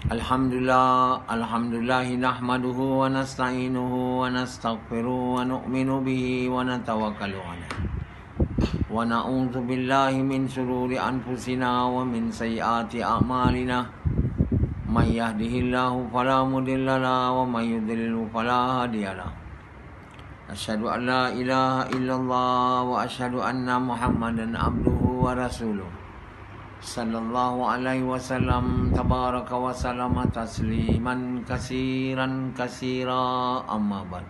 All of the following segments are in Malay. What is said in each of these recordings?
Alhamdulillahi nahmaduhu wa nasta'inuhu wa nastaghfiruhu wa nu'minu bihi wa natawakkalu alayh. Wa na'udzu billahi min shururi anfusina wa min sayyiati a'malina. May yahdihillahu fala mudilla lahu wa may yudlil fala hadiya lahu. Asyhadu an la ilaha illallah wa asyhadu anna Muhammadan abduhu wa rasuluh. Sallallahu alaihi wasallam tabaraka wa sallama tasliman kasiran kasira amma ba'd.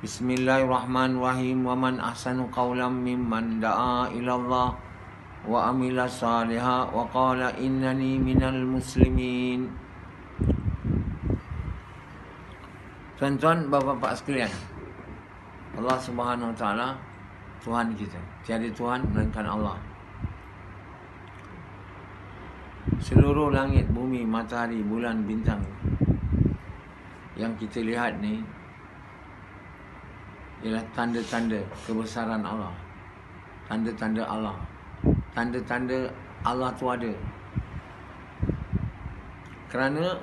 Bismillahirrahmanirrahim. Wa man ahsanu qawlan mimman da'a ilallah wa amila saliha wa qala innani minal muslimin. Tuan-tuan, bapa-bapa sekalian, Allah Subhanahu wa taala Tuhan kita. Tiada Tuhan melainkan Allah. Seluruh langit, bumi, matahari, bulan, bintang yang kita lihat ni ialah tanda-tanda kebesaran Allah. Tanda-tanda Allah. Tanda-tanda Allah tu ada. Kerana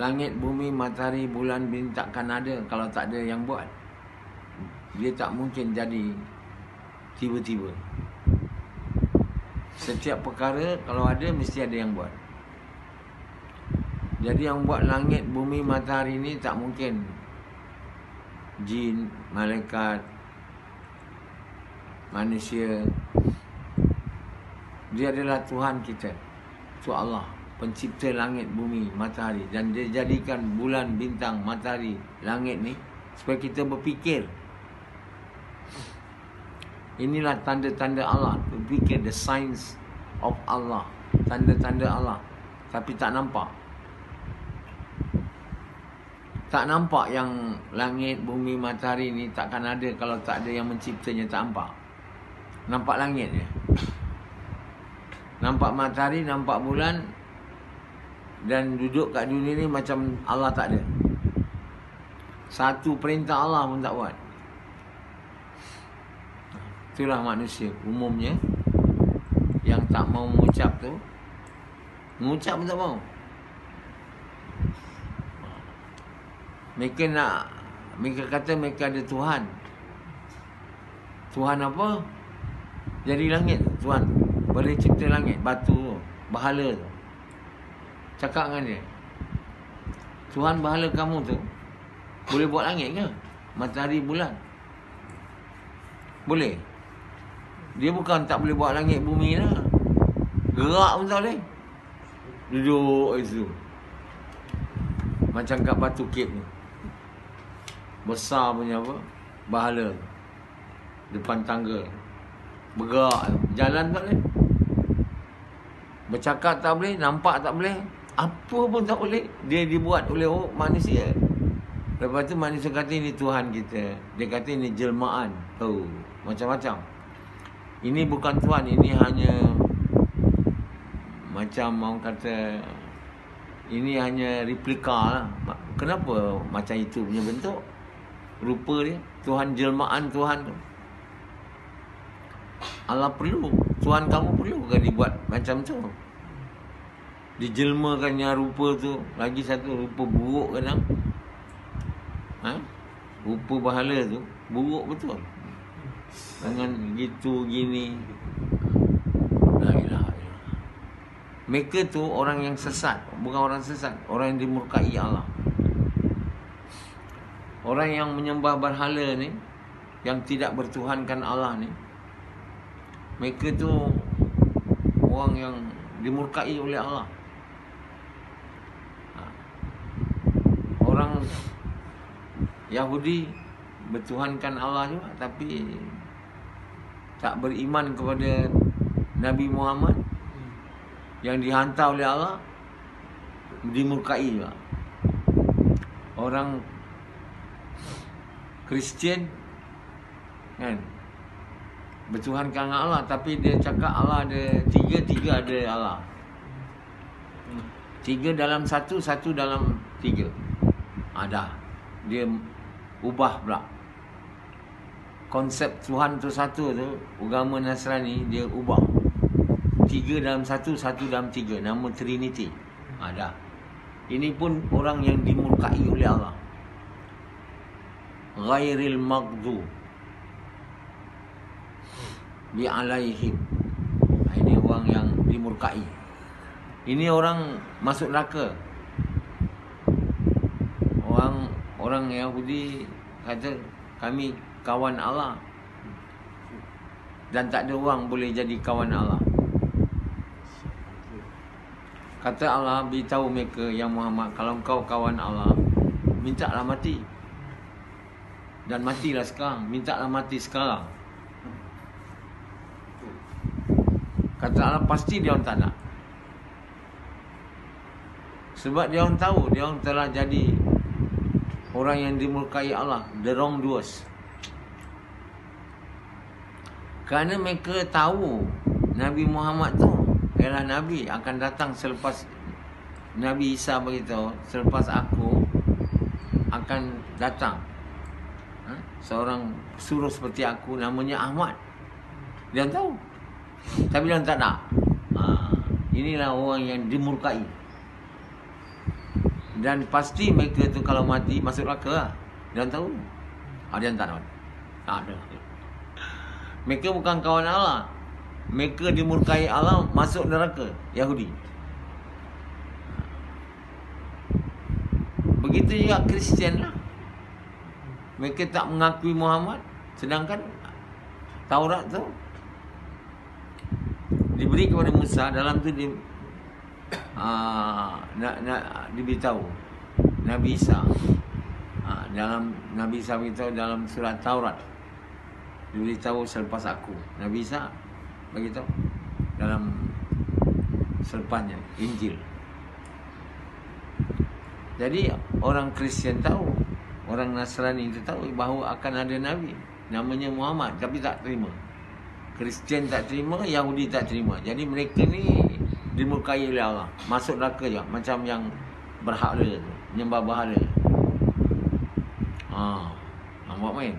langit, bumi, matahari, bulan, bintang takkan ada kalau tak ada yang buat. Dia tak mungkin jadi tiba-tiba. Setiap perkara kalau ada mesti ada yang buat. Jadi yang buat langit, bumi, matahari ni tak mungkin jin, malaikat, manusia. Dia adalah Tuhan kita. Itu Allah, pencipta langit, bumi, matahari. Dan dia jadikan bulan, bintang, matahari, langit ni supaya kita berfikir. Inilah tanda-tanda Allah. Berfikir, the signs of Allah. Tanda-tanda Allah. Tapi tak nampak. Tak nampak yang langit, bumi, matahari ni takkan ada kalau tak ada yang menciptanya. Tak nampak. Nampak langit je. Nampak matahari, nampak bulan. Dan duduk kat dunia ni macam Allah tak ada. Satu perintah Allah pun tak buat. Itulah manusia umumnya yang tak mau mengucap tu. Mengucap pun tak mau. Mereka kata mereka ada Tuhan. Tuhan apa? Jadi langit. Tuhan boleh cipta langit, batu tu, bahala tu. Cakap dengan dia, Tuhan bahala kamu tu boleh buat langit ke? Matahari, bulan? Boleh. Dia bukan tak boleh buat langit bumi lah. Gerak pun tak boleh. Duduk itu macam kat batu kep ni. Besar punya apa, bahala depan tangga. Bergerak, jalan tak boleh. Bercakap tak boleh, nampak tak boleh. Apa pun tak boleh. Dia dibuat oleh manusia. Lepas tu manusia kata ini Tuhan kita. Dia kata ini jelmaan. Oh, macam-macam. Ini bukan Tuhan, ini hanya macam orang kata ini hanya replika lah. Kenapa macam itu punya bentuk? Rupa dia. Tuhan jelmaan Tuhan tu. Allah perlu. Tuhan kamu perlu ke dibuat macam tu? Dijelmakannya rupa tu. Lagi satu rupa buruk kadang. Rupa bahala tu buruk betul. Dengan gitu gini. La ilaha illallah. Mereka tu orang yang sesat. Bukan orang sesat, orang yang dimurkai Allah. Orang yang menyembah berhala ni, yang tidak bertuhankan Allah ni, mereka tu orang yang dimurkai oleh Allah. Orang Yahudi bertuhankan Allah juga, tapi tak beriman kepada Nabi Muhammad yang dihantar oleh Allah, dimurkai juga. Orang Kristian kan bertuhankan Allah, tapi dia cakap Allah ada tiga ada Allah. Tiga dalam satu, satu dalam tiga. Ada. Dia ubah pula. Konsep Tuhan tu satu tu, agama Nasrani dia ubah. 3 dalam 1, 1 dalam 3. Nama Trinity. Dah. Ini pun orang yang dimurkai oleh Allah. Ghairil maghdu bi alaihim. Ini orang yang dimurkai. Ini orang masuk neraka. Orang Yahudi kata kami kawan Allah. Dan tak ada orang boleh jadi kawan Allah. Kata Allah, beritahu mereka, yang Muhammad, kalau kau kawan Allah, mintalah mati. Dan matilah sekarang. Mintalah mati sekarang. Kata Allah, pasti dia orang tak nak. Sebab dia orang tahu, dia orang telah jadi orang yang dimurkai Allah. The wrong doers. Kerana mereka tahu Nabi Muhammad tu ialah Nabi akan datang selepas Nabi Isa beritahu, selepas aku akan datang seorang suruh seperti aku, namanya Ahmad. Dia tahu, tapi dia tak nak. Inilah orang yang dimurkai. Dan pasti mereka tu kalau mati masuk neraka lah. Dia tahu. Dia tak nak. Tak ada. Mereka bukan kawan Allah. Mereka dimurkai Allah, masuk neraka. Yahudi. Begitu juga Kristian lah. Mereka tak mengakui Muhammad. Sedangkan Taurat tu diberi kepada Musa. Dalam tu diberitahu Nabi Isa. Dalam Nabi Isa beritahu dalam surat Taurat, diberitahu selepas aku. Nabi Isa beritahu dalam selepasnya Injil. Jadi orang Kristian tahu, orang Nasrani itu tahu bahawa akan ada Nabi namanya Muhammad, tapi tak terima. Kristian tak terima, Yahudi tak terima. Jadi mereka ni dimurkai oleh Allah, masuk neraka je, macam yang berhala tu, menyembah berhala. Nampak main.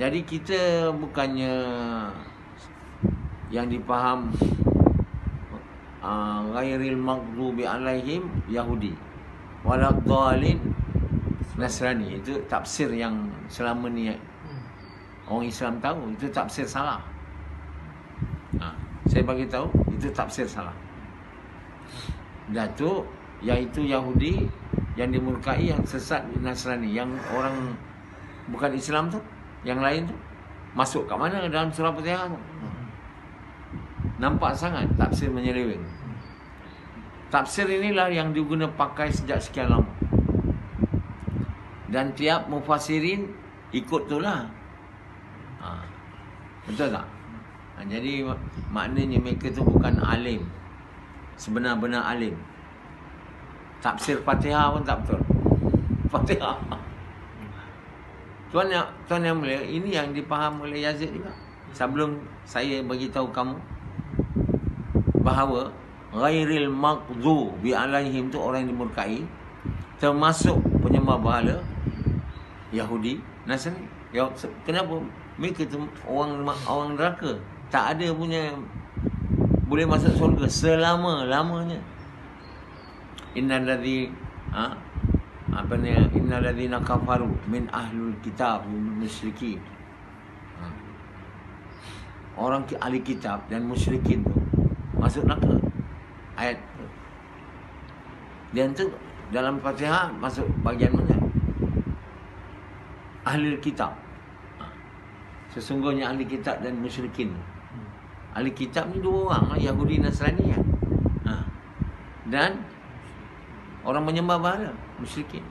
Jadi kita bukannya yang dipaham ghairil maghdubi alaihim Yahudi waladhdallin Nasrani. Itu tafsir yang selama ni orang Islam tahu. Itu tafsir salah. Saya bagi tahu itu tafsir salah. Datuk iaitu Yahudi yang dimurkai, yang sesat Nasrani, yang orang bukan Islam tu, yang lain tu masuk kat mana dalam surah Fatihah tu. Nampak sangat tafsir menyeleweng. Tafsir inilah yang diguna pakai sejak sekian lama. Dan tiap mufassirin ikut tu lah. Betul tak? Jadi maknanya mereka tu bukan alim, sebenar-benar alim. Tafsir Fatihah pun tak betul. Fatihah. Tuan yang mulia, ini yang dipaham oleh Yazid juga. Sebelum saya bagi tahu kamu bahawa ghairil maghdubi alaihim tu orang yang dimurkai, termasuk penyembah berhala Yahudi, Nasrani. Kenapa? Mereka tu orang neraka. Tak ada punya boleh masuk syurga selama-lamanya. Innalladzina innalladzina kafaru min ahlul kitab musyrikin. Orang ahli kitab dan musyrikin tu masuk neraka. Ayat tu. Dan tu dalam Fatihah masuk bahagian mana? Ahli kitab. Sesungguhnya ahli kitab dan musyrikin. Ahli kitab ni dua orang, Yahudi Nasrani kan. Dan orang menyembah berhala, musyrikin.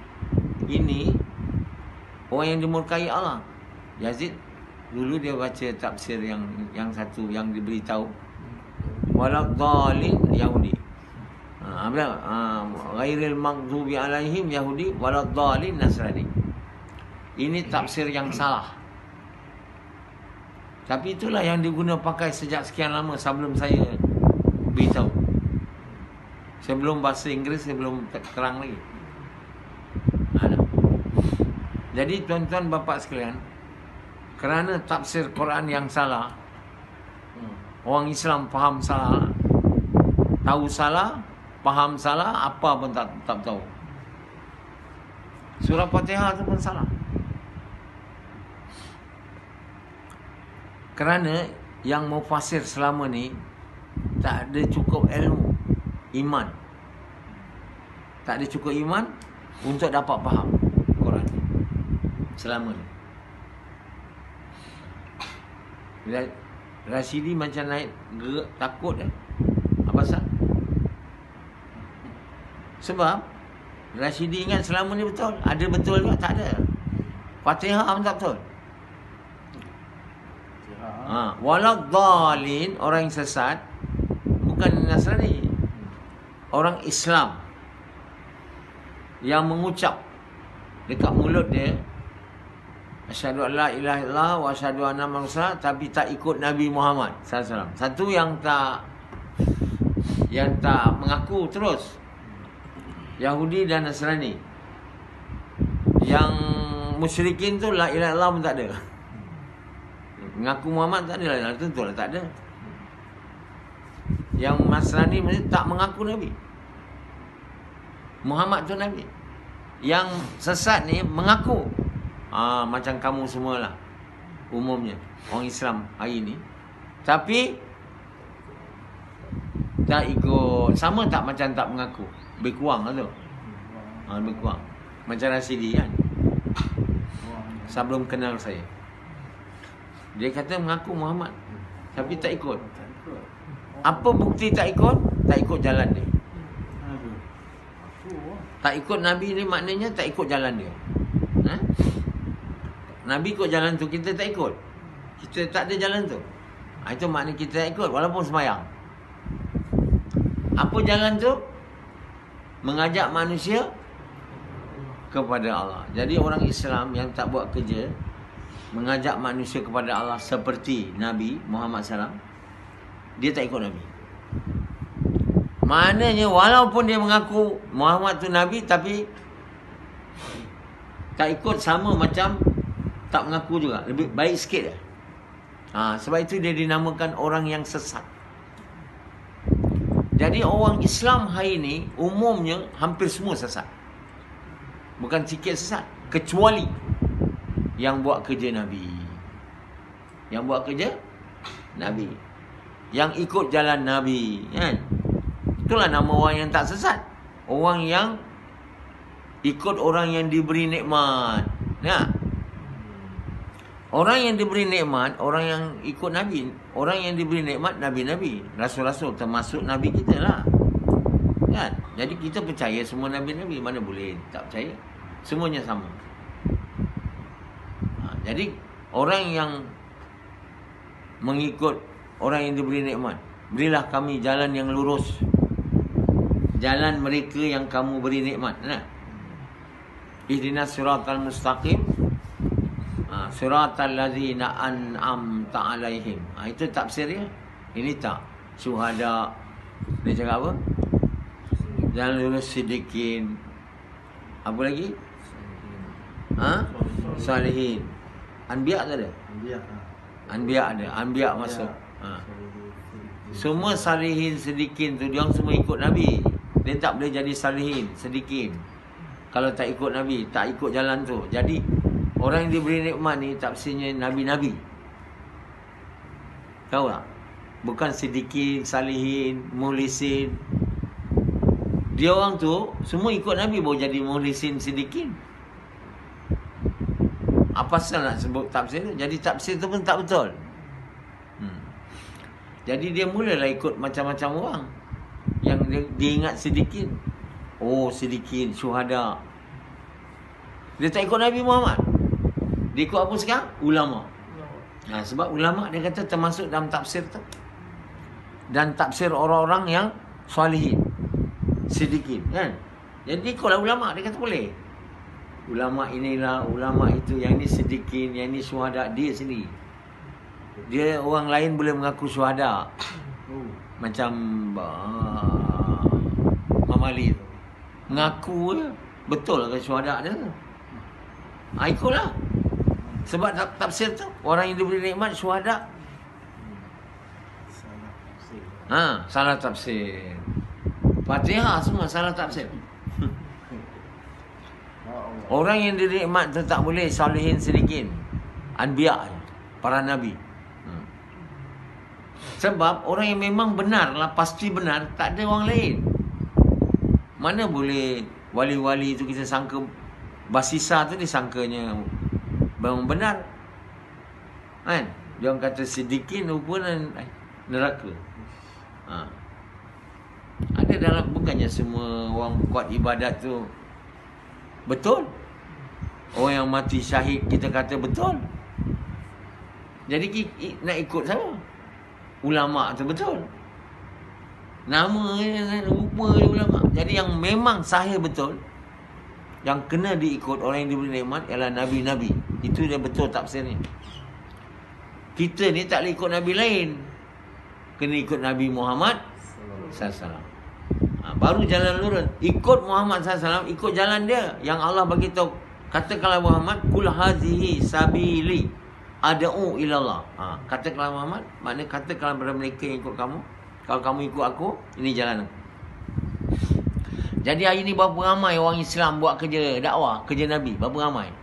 Ini orang yang dimurkai Allah. Yazid dulu dia baca tafsir yang satu yang diberitahu waladhdallin Yahudi. Ghairil maghdubi alaihim Yahudi waladhdallin Nasrani. Ini tafsir yang salah. Tapi itulah yang diguna pakai sejak sekian lama sebelum saya beritahu. Sebelum bahasa Inggeris, saya belum terang lagi. Jadi tuan-tuan bapa sekalian, kerana tafsir Quran yang salah, Orang Islam faham salah, tahu salah, faham salah, apa pun tak tahu. Surah Fatihah tu pun salah. Kerana yang mufasir selama ni tak ada cukup ilmu, iman. Tak ada cukup iman untuk dapat faham Quran selama ni. Rashidi macam naik gerak, takut apa pasal? Sebab Rashidi ingat selama ni betul. Ada betul ke? Tak ada. Fatihah pun tak betul. Waladhdallin, orang yang sesat, bukan Nasrani, orang Islam yang mengucap dekat mulut dia asyhadu an la ilaha illallah wa asyhadu anna muhammadar rasulullah, tapi tak ikut Nabi Muhammad SAW. Satu yang tak mengaku terus, Yahudi dan Nasrani. Yang musyrikin tu la ilaha illallah pun tak ada. Mengaku Muhammad tak ada lah, tentulah tak ada. Yang Nasrani mesti tak mengaku Nabi Muhammad tu Nabi. Yang sesat ni mengaku. Macam kamu semualah umumnya orang Islam hari ni, tapi tak ikut. Sama tak macam tak mengaku? Lebih kurang lah tu. Lebih kurang. Macam Rashidi kan, sebelum kenal saya, dia kata mengaku Muhammad tapi tak ikut. Apa bukti tak ikut? Tak ikut jalan dia. Tak ikut Nabi ni maknanya tak ikut jalan dia. Nabi ikut jalan tu, kita tak ikut. Kita tak ada jalan tu. Itu makna kita tak ikut walaupun sembahyang. Apa jalan tu? Mengajak manusia kepada Allah. Jadi orang Islam yang tak buat kerja mengajak manusia kepada Allah seperti Nabi Muhammad SAW, dia tak ikut Nabi. Maknanya walaupun dia mengaku Muhammad tu Nabi, tapi tak ikut, sama macam tak mengaku juga. Lebih baik sikit lah. Sebab itu dia dinamakan orang yang sesat. Jadi orang Islam hari ni umumnya hampir semua sesat. Bukan sikit sesat, kecuali yang buat kerja Nabi. Yang buat kerja Nabi, yang ikut jalan Nabi, kan? Itulah nama orang yang tak sesat. Orang yang ikut orang yang diberi nikmat. Orang yang diberi nikmat, orang yang ikut Nabi. Orang yang diberi nikmat, Nabi-Nabi, Rasul-Rasul, termasuk Nabi kita lah, kan? Jadi kita percaya semua Nabi-Nabi. Mana boleh tak percaya? Semuanya sama. Jadi orang yang mengikut orang yang diberi nikmat, berilah kami jalan yang lurus, jalan mereka yang kamu beri nikmat. Ihdinas siratal mustaqim, siratal ladzina an'amta alaihim. Itu tafsir dia. Ini tak. Syuhada. Dia cakap apa? Jalan lurus sidikin. Apa lagi? Salihin. Anbiya tak ada? Anbiya ada. Anbiya masuk. Semua salihin sedikin tu, dia orang semua ikut Nabi. Dia tak boleh jadi salihin sedikin kalau tak ikut Nabi, tak ikut jalan tu. Jadi orang yang diberi nikmat ni tafsirnya Nabi-Nabi. Tahu tak? Bukan sedikin, salihin, muhlisin. Dia orang tu semua ikut Nabi baru jadi muhlisin, sedikin. Apa pasal nak sebut tafsir tu? Jadi tafsir tu pun tak betul. Jadi dia mulalah ikut macam-macam orang yang dia ingat sedikit. Oh, sedikit syuhada. Dia tak ikut Nabi Muhammad. Dia ikut apa sekarang? Ulama. Sebab ulama dia kata termasuk dalam tafsir tu. Dan tafsir orang-orang yang salihin, sedikit, kan? Jadi ikutlah ulama. Dia kata boleh. Ulama inilah, ulama itu, yang ni sedikit, yang ni syuhada. Dia sendiri, dia orang lain boleh mengaku syuhada. Macam Mamali tu mengaku betul ke syuhada dia. Ikutlah. Sebab tafsir tu orang yang diberi nikmat syuhada. Salah tafsir. Fatihah semua salah tafsir. Orang yang dinikmat tu tak boleh salihin sedikit. Anbiya, para nabi. Sebab orang yang memang benar lah, pasti benar, tak ada orang lain. Mana boleh wali-wali tu kita sangka, Basisa tu disangkanya memang benar. Kan? Dia orang kata sedikit rupa neraka. Ada dalam, bukannya semua orang buat ibadat tu betul. Orang yang mati syahid kita kata betul. Jadi nak ikut siapa? Ulama tu betul. Nama rupa ulama. Jadi yang memang sahih betul, yang kena diikut orang yang diberi nikmat ialah nabi-nabi. Itu dia betul tafsirnya. Kita ni tak boleh ikut nabi lain. Kena ikut Nabi Muhammad SAW. Baru jalan lurus. Ikut Muhammad SAW, ikut jalan dia yang Allah bagi tahu. Katakanlah Muhammad, kul hazihi sabili ad'u ilallah. Katakanlah Muhammad, maknanya katakanlah kepada mereka yang ikut kamu, kalau kamu ikut aku, ini jalan aku. Jadi hari ni berapa ramai orang Islam buat kerja dakwah, kerja Nabi, berapa ramai.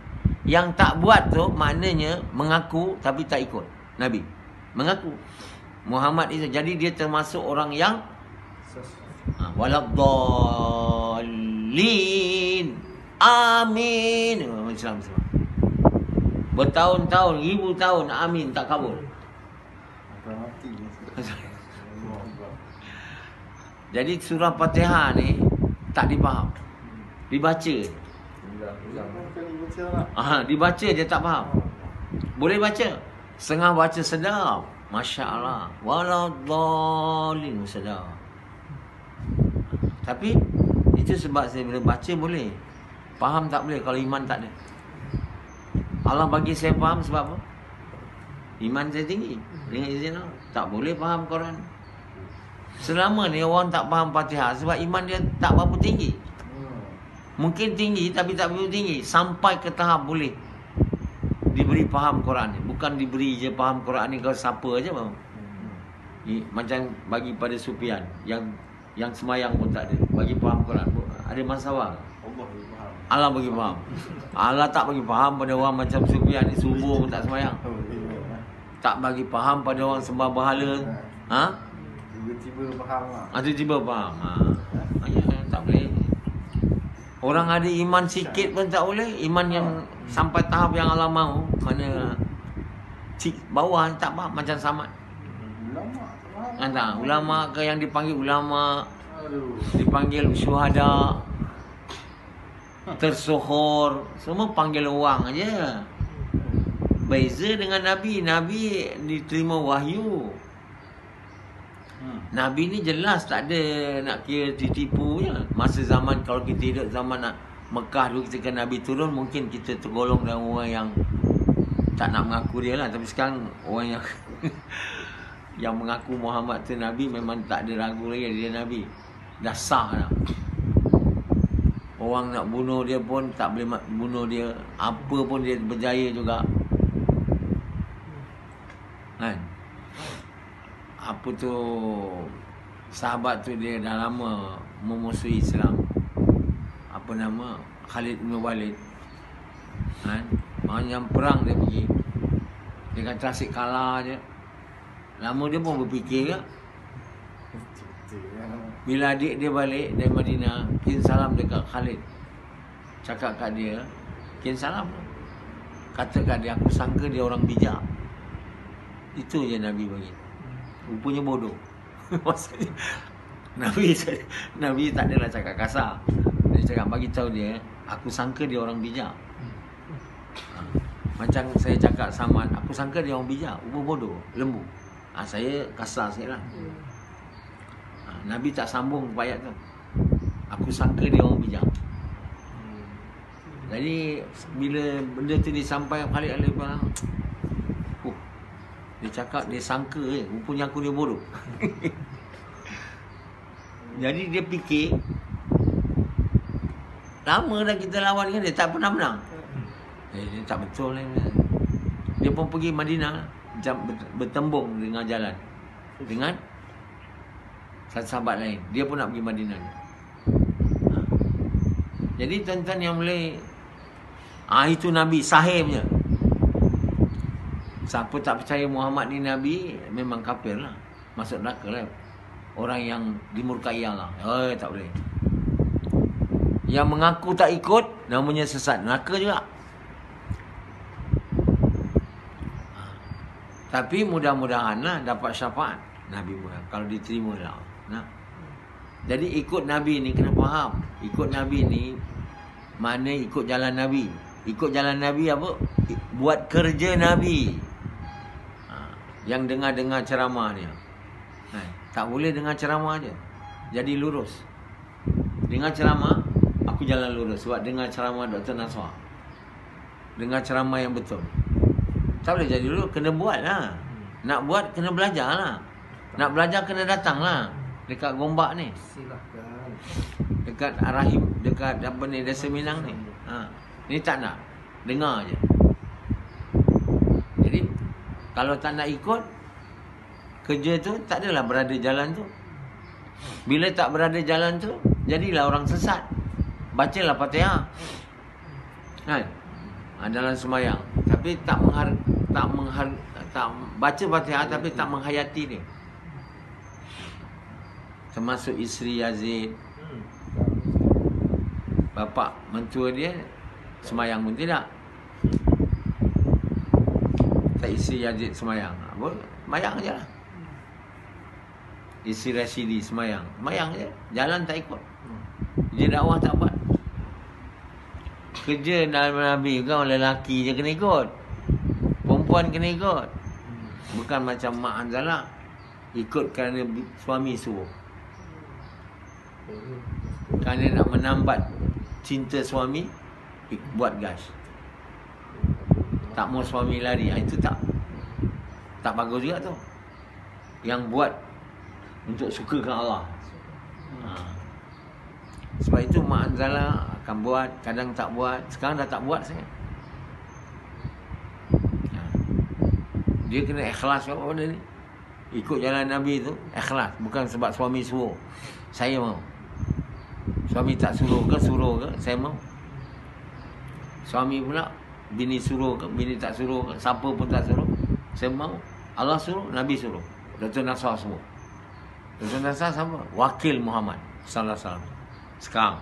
Yang tak buat tu maknanya mengaku tapi tak ikut Nabi. Mengaku Muhammad itu. Jadi dia termasuk orang yang waladhdallin. Amin. Islam semua. Bertahun-tahun, ribu tahun amin tak kabul. Jadi surah Fatihah ni tak difaham. Dibaca. Dibaca je tak faham. Boleh baca. Setengah baca sedap. Masya Allah. Waladhdallin sedap. Tapi itu sebab saya bila baca boleh. Faham tak boleh kalau iman tak ada. Allah bagi saya faham sebab apa? Iman saya tinggi. Dengan izin Allah. Tak boleh faham Quran. Selama ni orang tak faham Fatihah sebab iman dia tak berapa tinggi. Mungkin tinggi tapi tak berapa tinggi. Sampai ke tahap boleh diberi faham Quran ni. Bukan diberi je faham Quran ni kalau siapa je bang. Macam bagi pada Sufyan yang semayang pun tak ada. Bagi faham Quran. Ada masalah. Allah bagi faham. Allah tak bagi faham pada orang macam Sufyan ni. Subuh pun tak semayang. Tak bagi faham pada orang sembah berhala. Tiba-tiba faham lah. Tiba-tiba faham. Tak boleh. Orang ada iman sikit pun tak boleh. Iman yang sampai tahap yang Allah mahu. Mana bawah tak faham. Macam Samad. Ulama ke yang dipanggil ulama, dipanggil syuhada, tersohor, semua panggil orang aja. Beza dengan Nabi. Nabi diterima wahyu. Nabi ni jelas tak ada nak kira ditipu je. Masa zaman, kalau kita hidup zaman Mekah dulu ketika Nabi turun, mungkin kita tergolong dengan orang yang tak nak mengaku dia lah. Tapi sekarang orang yang yang mengaku Muhammad tu Nabi, memang tak ada ragu lagi dia Nabi. Dah sah dah. Orang nak bunuh dia pun tak boleh bunuh dia. Apa pun dia berjaya juga. Kan? Apa tu, sahabat tu dia dah lama memusuhi Islam. Apa nama? Khalid bin Walid. Kan? Yang perang dia pergi. Dia kata asyik kalah je. Lama dia pun berfikir ke. Bila adik dia balik dari Madinah, kirim salam dekat Khalid. Cakap kat dia, kirim salam. Kata kat dia, aku sangka dia orang bijak. Itu je Nabi bagi. Rupanya bodoh. Maksudnya Nabi tak adalah cakap kasar. Dia cakap bagi tahu dia, aku sangka dia orang bijak. Macam saya cakap sama, aku sangka dia orang bijak, rupa bodoh, lembu. Saya kasar sikit lah. Nabi tak sambung ayat tu. Aku sangka dia orang bijak. Jadi bila benda tu disampaikan Khalid alaihi. Dia cakap dia sangka je, rupanya aku dia bodoh. Jadi dia fikir, lama dah kita lawan dengan dia, tak pernah menang. Dia tak betul lah. Dia pun pergi Madinah, bertembung dengan jalan dengan Satu sahabat lain, dia pun nak pergi Madinah. Jadi tuan-tuan yang boleh, itu Nabi, sahih punya. Siapa tak percaya Muhammad ni Nabi, memang kafir lah. Masuk neraka lah. Orang yang dimurkai Allah. Tak boleh. Yang mengaku tak ikut, namanya sesat. Neraka juga. Tapi mudah-mudahan lah dapat syafaat Nabi Muhammad. Kalau diterima lah. Nah. Jadi ikut Nabi ni kena faham. Ikut Nabi ni, mana ikut jalan Nabi. Ikut jalan Nabi apa? Buat kerja Nabi. Yang dengar-dengar ceramah dia. Tak boleh dengar ceramah je. Jadi lurus. Dengar ceramah, aku jalan lurus. Sebab dengar ceramah Dr. Naswar. Dengar ceramah yang betul. Tak boleh jadi lurus, kena buat lah. Nak buat, kena belajar lah. Nak belajar, kena datang lah. Dekat Gombak ni. Silahkan. Dekat Rahim, dekat apa ni, Desa Minang ni. Ni tak nak. Dengar je. Jadi, kalau tak nak ikut, kerja tu tak adalah berada jalan tu. Bila tak berada jalan tu, jadilah orang sesat. Bacalah Fatihah. Kan? Dalam sembahyang. Tapi tak baca Fatihah tapi tak menghayati dia. Termasuk isteri Yazid. Bapa mentua dia sembahyang pun tidak. Tak isteri Yazid sembahyang. Sembahyang je lah. Isteri Rashidi sembahyang. Sembahyang je. Jalan tak ikut. Dia dakwah tak buat. Kerja dalam Nabi kan orang lelaki je kena ikut. Perempuan kena ikut. Bukan macam Mak Hanzalah. Ikut kerana suami suruh. Kerana nak menambat cinta suami, buat gas. Tak mau suami lari. Itu tak bagus juga tu. Yang buat untuk sukakan Allah. Sebab itu Mak Hanzalah akan buat, kadang tak buat. Sekarang dah tak buat sangat. Dia kena ikhlas apa benda ni. Ikut jalan Nabi tu, ikhlas. Bukan sebab suami suruh. Saya mau. Suami tak suruh ke, saya mau. Suami pula, bini suruh ke, bini tak suruh ke, siapa pun tak suruh, saya mau. Allah suruh, Nabi suruh. Dr. Nasrah suruh. Dr. Nasrah siapa? Wakil Muhammad sallallahu alaihi wasallam. Sekarang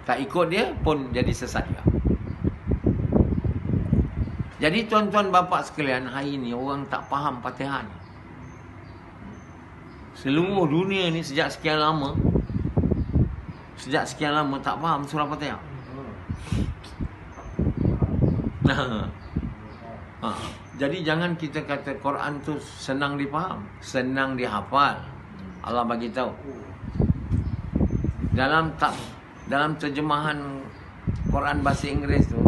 tak ikut dia pun jadi sesat juga. Jadi tuan-tuan bapa sekalian, hari ini orang tak faham Fatihah ni. Seluruh dunia ni sejak sekian lama tak faham surah Fatihah. Jadi jangan kita kata Quran tu senang difaham, senang dihafal. Allah bagi tahu. Dalam terjemahan Quran bahasa Inggeris tu,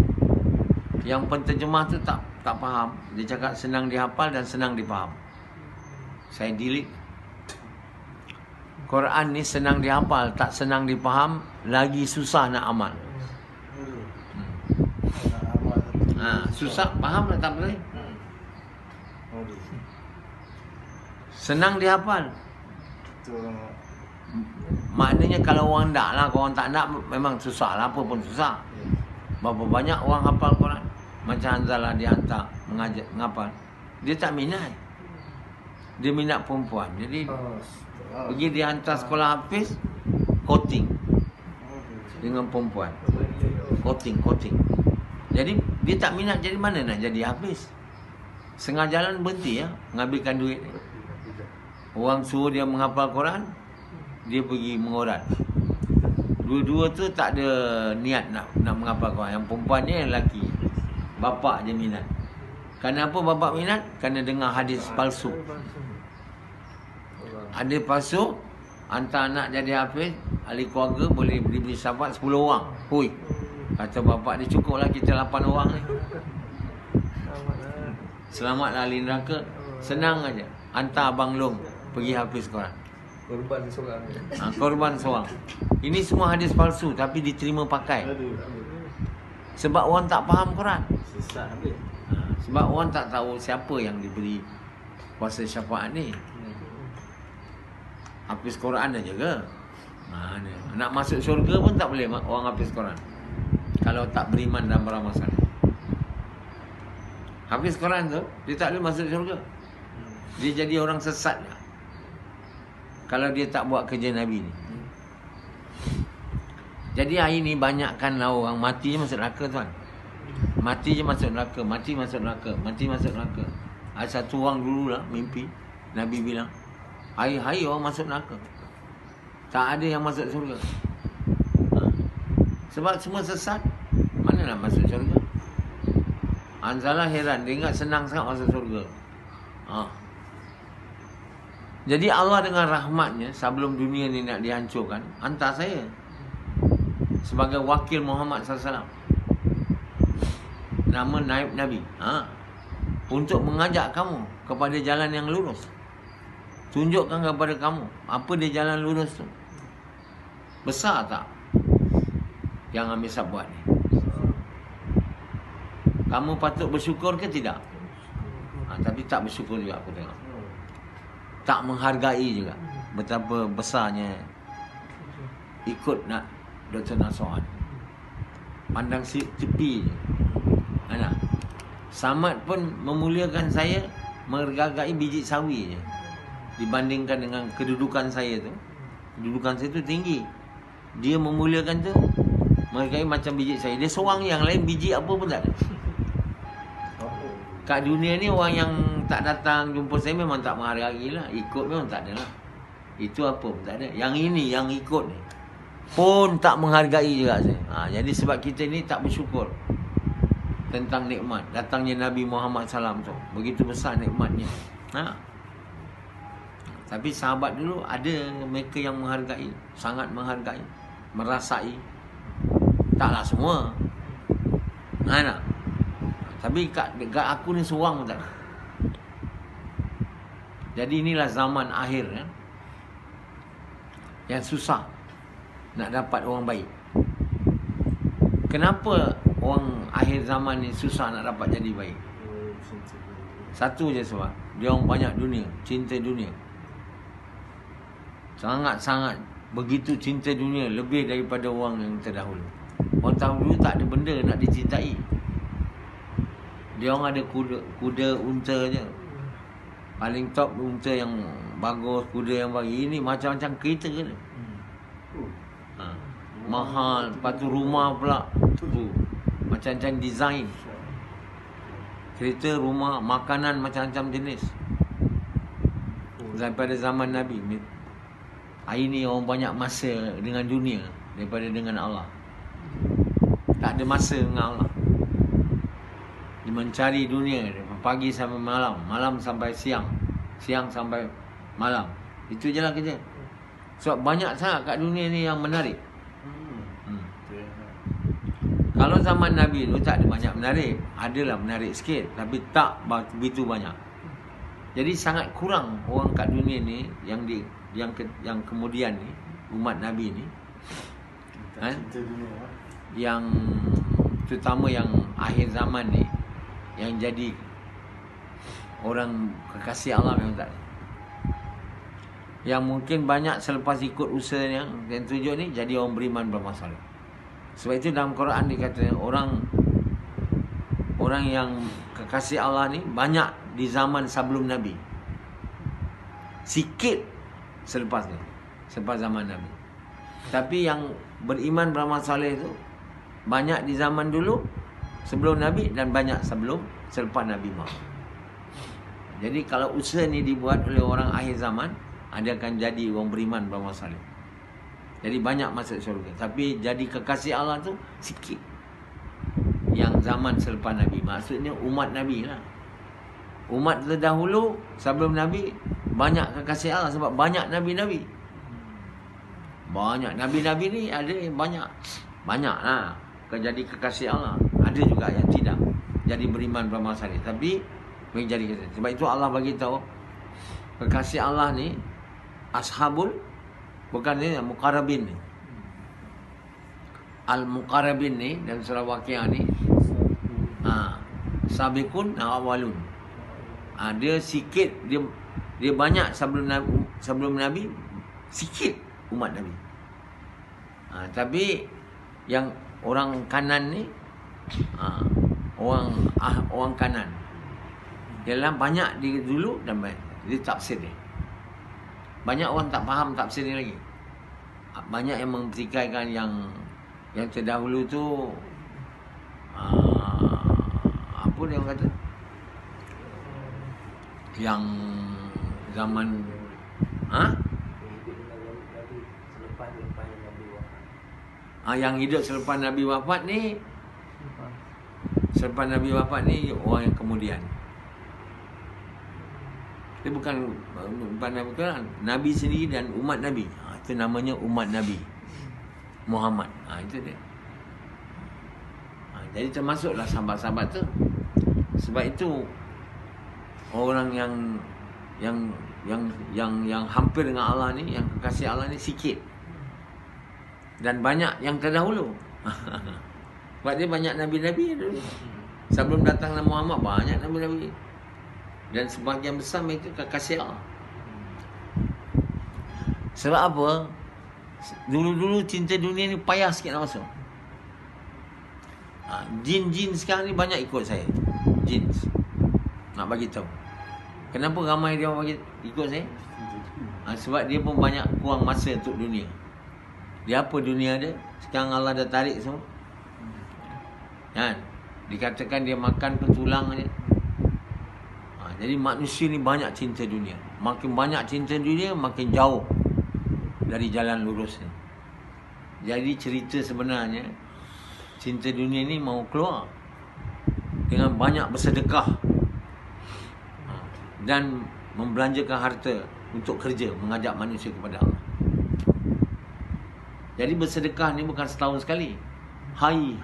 yang penterjemah tu tak faham. Dia cakap senang dihafal dan senang difaham. Saya delete. Quran ni senang dihafal, tak senang difaham, lagi susah nak amal. Susah faham tak boleh. Senang dihafal. Maknanya kalau orang tak lah, kalau orang tak nak, memang susah lah, apa pun susah. Berapa banyak orang hafal Quran. Macam Hanzalah dia hantar menghafal. Dia tak minat. Dia minat perempuan. Jadi pergi dia hantar sekolah hafiz, coating dengan perempuan. Coating. Jadi dia tak minat, jadi mana nak jadi hafiz. Setengah jalan berhenti ya, mengambilkan duit. Orang suruh dia menghafal Quran, dia pergi mengorat. Dua-dua tu tak ada niat nak menghafal Quran. Yang perempuan ni yang lelaki. Bapak je minat. Kenapa bapak minat? Kerana dengar hadis palsu. Hadis palsu, hantar anak jadi hafiz, ahli keluarga boleh beli syafaat 10 orang. Hui. Kata bapak dia, cukuplah kita 8 orang ni. Selamatlah ahli neraka. Senang aja. Hantar Abang Long pergi hafiz Quran. Korban seorang. Korban seorang. Ini semua hadis palsu tapi diterima pakai. Sebab orang tak faham Quran. Sesat habis. Sebab orang tak tahu siapa yang diberi kuasa syafaat ni. Hafiz Quran dah jaga. Mana? Nak masuk syurga pun tak boleh orang hafiz Quran kalau tak beriman dan beramal soleh. Hafiz Quran tu dia tak boleh masuk syurga. Dia jadi orang sesat lah kalau dia tak buat kerja Nabi ni. Jadi hari ni banyakkanlah orang mati je masuk neraka tuan. Mati je masuk neraka, mati masuk neraka, mati masuk neraka. Ada satu orang dululah mimpi Nabi bilang, hari-hari orang masuk neraka, tak ada yang masuk syurga. Sebab semua sesat, mana nak masuk syurga? Anzalah heran, dia ingat senang sangat masuk syurga. Jadi Allah dengan rahmatnya, sebelum dunia ni nak dihancurkan, hantar saya sebagai wakil Muhammad SAW, nama Naib Nabi, untuk mengajak kamu kepada jalan yang lurus. Tunjukkan kepada kamu apa dia jalan lurus tu. Besar tak yang Amisab buat ni? Kamu patut bersyukur ke tidak? Tapi tak bersyukur juga aku tengok. Tak menghargai juga betapa besarnya ikut nak Dr. Nasuhan. Pandang tepi je. Mana? Samad pun memuliakan saya menghargai biji sawi je. Dibandingkan dengan kedudukan saya tu. Kedudukan saya tu tinggi. Dia memuliakan tu menghargai macam biji sawi. Dia seorang yang lain biji apa pun tak ada. Kat dunia ni orang yang tak datang jumpa saya memang tak menghargai lah. Ikut memang tak ada lah. Itu apa pun tak ada. Yang ini yang ikut ni pun tak menghargai juga saya. Jadi sebab kita ni tak bersyukur tentang nikmat datangnya Nabi Muhammad SAW tu. Begitu besar nikmatnya. Tapi sahabat dulu ada mereka yang menghargai, sangat menghargai, merasai. Taklah semua. Tapi kat aku ni seorang pun tak ada. Jadi inilah zaman akhir kan, yang susah nak dapat orang baik. Kenapa orang akhir zaman ni susah nak dapat jadi baik? Satu je sebab dia orang banyak dunia, cinta dunia. Sangat-sangat begitu cinta dunia, lebih daripada orang yang terdahulu. Orang terdahulu tak ada benda nak dicintai. Dia orang ada kuda unta je. Paling top unta yang bagus, kuda yang bagi. Ini macam-macam kereta ke ni. Mahal, lepas tu rumah pula macam-macam design. Kereta, rumah, makanan macam-macam jenis. Daripada zaman Nabi. Hari ni orang banyak masa dengan dunia daripada dengan Allah. Tak ada masa dengan Allah. Dia mencari dunia pagi sampai malam, malam sampai siang, siang sampai malam. Itu je lah kerja. Sebab banyak sangat kat dunia ni yang menarik. Kalau zaman Nabi tu tak ada banyak menarik. Adalah menarik sikit, tapi tak begitu banyak. Jadi sangat kurang orang kat dunia ni yang kemudian ni, umat Nabi ni, yang terutama yang akhir zaman ni, yang jadi orang kekasih Allah memang tak ada. Yang mungkin banyak selepas ikut usaha yang tujuh ni jadi orang beriman bermasalah. Sebab itu dalam Quran dikatakan orang yang kekasih Allah ni banyak di zaman sebelum Nabi. Sikit selepas ni, selepas zaman Nabi. Tapi yang beriman beramal soleh itu banyak di zaman dulu sebelum Nabi dan banyak selepas Nabi Muhammad. Jadi kalau usaha ni dibuat oleh orang akhir zaman, dia akan jadi orang beriman beramal soleh. Jadi banyak masuk syurga. Tapi jadi kekasih Allah tu sikit. Yang zaman selepas Nabi, maksudnya umat Nabi lah. Umat terdahulu sebelum Nabi banyak kekasih Allah sebab banyak Nabi-Nabi. Banyak Nabi-Nabi ni ada yang banyak lah jadi kekasih Allah. Ada juga yang tidak jadi beriman beramal soleh, tapi menjadi kekasih. Sebab itu Allah bagi tahu kekasih Allah ni ashabul, bukan ni muqarrabin ni. Al-muqarrabin ni dalam surah Waqiah ni sabiqun awalun. Dia sikit, dia banyak sebelum Nabi, sikit umat Nabi. Tapi yang orang kanan ni, orang kanan, dalam banyak dia dulu dan dia tafsir dia. Banyak orang tak faham tafsir ni lagi. Banyak yang mempertikaikan yang terdahulu tu, apa dia orang kata, yang zaman yang hidup selepas Nabi wafat ni, orang yang kemudian. Dia bukan Nabi sendiri dan umat Nabi. Itu namanya umat Nabi Muhammad. Itu dia. Jadi termasuklah sahabat-sahabat tu. Sebab itu orang yang hampir dengan Allah ni, yang kekasih Allah ni sikit. Dan banyak yang terdahulu. Sebab dia banyak Nabi-Nabi dulu. Sebelum datangnya Muhammad, banyak Nabi-Nabi. Dan sebahagian besar mereka kekasih Allah. Sebab apa? Dulu-dulu cinta dunia ni payah sikit nak masuk. Jin-jin sekarang ni banyak ikut saya. Jin. Nak bagi tahu. Kenapa ramai dia bagi ikut saya? Sebab dia pun banyak kurang masa untuk dunia. Dia apa dunia dia? Sekarang Allah dah tarik semua. Kan? Dikatakan dia makan pun tulang je. Jadi manusia ni banyak cinta dunia. Makin banyak cinta dunia, makin jauh dari jalan lurus ni. Jadi cerita sebenarnya, cinta dunia ni mau keluar dengan banyak bersedekah dan membelanjakan harta untuk kerja, mengajak manusia kepada Allah. Jadi bersedekah ni bukan setahun sekali. Hai.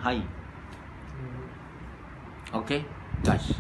Okey? Touch.